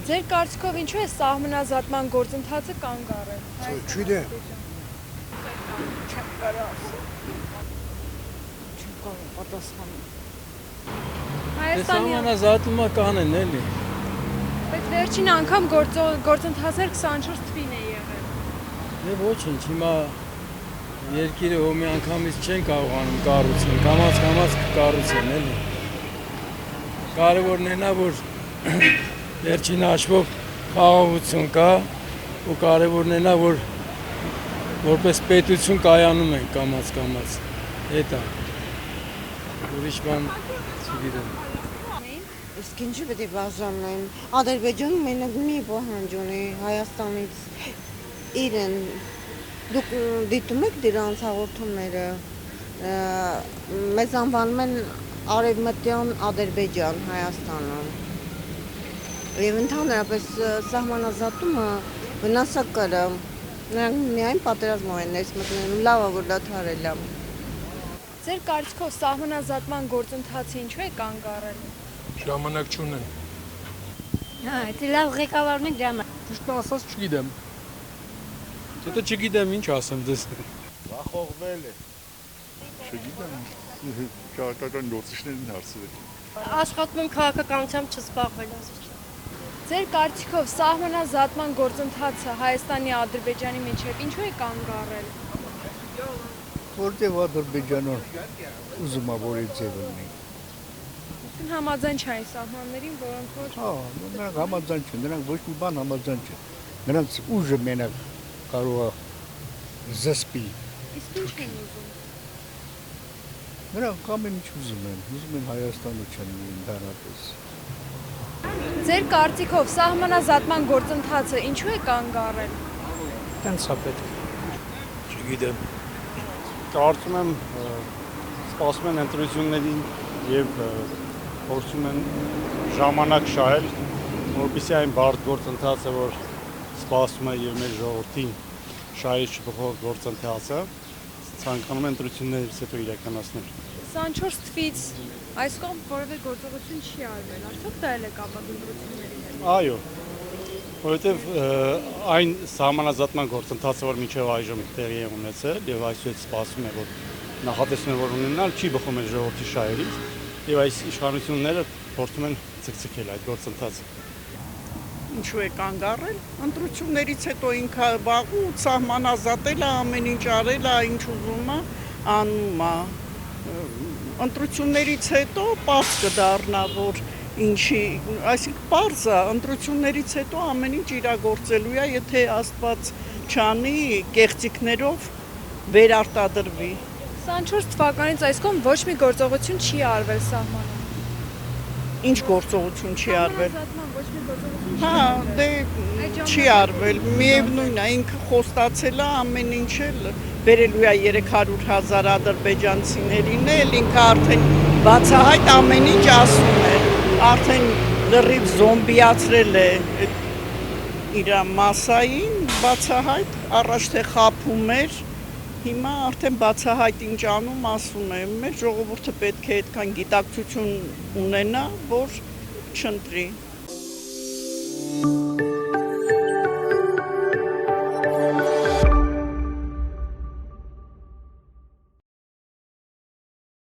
Ձեր կարծիքով ինչու է սահմանազատման գործընթացը կանգ առել։ Չգիտեմ։ Չեմ կարող պատասխանել։ Հայաստանի Սահմանազատումը կանեն էլի։ Բայց վերջին անգամ գործընթացը 24 թվին է եղել։ Դե ոչինչ, հիմա երկիրը մի անգամից չեն կարողանում կառուցել, կամաց կառուցեն էլի։ Կարևորն է նա, որ վերջին հաշվով խաղաղություն կա ու կարևորն է նա, որ որպես պետություն կայանում են կամաց։ Էդ է։ Ուրիշ բան չգիտեմ։ Իսկ ինչու պետք է բաժանեն։ Ադրբեջանը մենակ մի պահանջ ունի Հայաստանից իրեն դուք դիտում եք դրանց հաղորդումները մեզ անվանում են Արևմտյան Ադրբեջան Հայաստանում եւ ընդհանրապես սահմանազատումը վնասակար է նրանք միայն պատերազմով են ներս մտնում լավ է որ դադարել է Ձեր կարծիքով սահմանազատման գործընթացը ինչու է կանգ առել Ժամանակ չունեն։ Դա լավ ղեկավարն եք դրամա։ Ճիշտն ասած չգիտեմ։ Եթե չգիտեմ ինչ ասեմ դες։ Վախողվել է։ Չգիտեմ։ Քաղաքական գործիչներին հարցրեք։ Աշխատում եմ քաղաքականությամբ չզբաղվել ասած։ Ձեր կարծիքով սահմանազատման գործընթացը Հայաստանի ու Ադրբեջանի միջև ինչու է կանգ առել Որտեղ Ադրբեջանը ուզում է որ ձև ունի։ Համաձայն չային սահմաններին, որոնք որ Նրանք համաձայն չեն, նրանք ոչ մի բան համաձայն չեն։ Նրանց ուժը մենակ կարող է զսպի։ Իսկ ինչ են ուզում։ Նրանք ամեն ինչ ուզում են Հայաստանը չեն ընդհանրապես։ Ձեր կարծիքով սահմանազատման գործընթացը ինչու է կանգ առել։ Տենց է պետք։ Չգիտեմ։ Կարծում եմ սպասում են ընտրություններին եւ փորձում են ժամանակ շահել, որպեսզի այն բարդ գործընթացը, որ սպասում է եւ մեր ժողովրդին շահի չփոխող գործընթացը, ցանկանում են ընտրություններից հետո իրականացնել։ 24 թվից այս կողմ որևէ գործողություն չի արվել, արդյոք դա էլ է կապված ընտրությունների հետ։ Այո, որովհետեւ այն սահմանազատման գործընթացը, որ մինչեւ այժմ տեղի է ունեցել եւ այսօր սպասում է, որ նախատեսում է որ ունենալ, չի բխում է ժողովրդի շահերից եւ այս իշխանությունները փորձում են ցկցկել այդ գործընթացը։ Ինչու է կանգ առել։ Ընտրություններից հետո ինքը վաղուց սահմանազատել է, ամեն ինչ արել է, ինչ ուզում է, անում է։ Ընտրություններից հետո պարզ կդառնա, որ ինչի, այսինքն պարզ է, ընտրություններից հետո ամեն ինչ իրագործելու է, եթե Աստված չանի կեղծիքներով վերարտադրվի։ 24 թվականից այս կողմ ոչ մի գործողություն չի արվել սահմանում։ Ինչ գործողություն չի արվել։ Ոչ մի գործողություն Հա, դե չի արվել, միևնույն է, ինքը խոստացել է ամեն ինչ էլ վերելու է 300,000 ադրբեջանցիներին էլ, ինքը արդեն բացահայտ ամեն ինչ ասում է, արդեն լրիվ զոմբիացրել է իր մասային, բացահայտ, առաջ թե խաբում էր, հիմա արդեն բացահայտ ինչ անում ասում է, մեր ժողովուրդը պետք է այդքան գիտակցություն ունենա, որ չընտրի։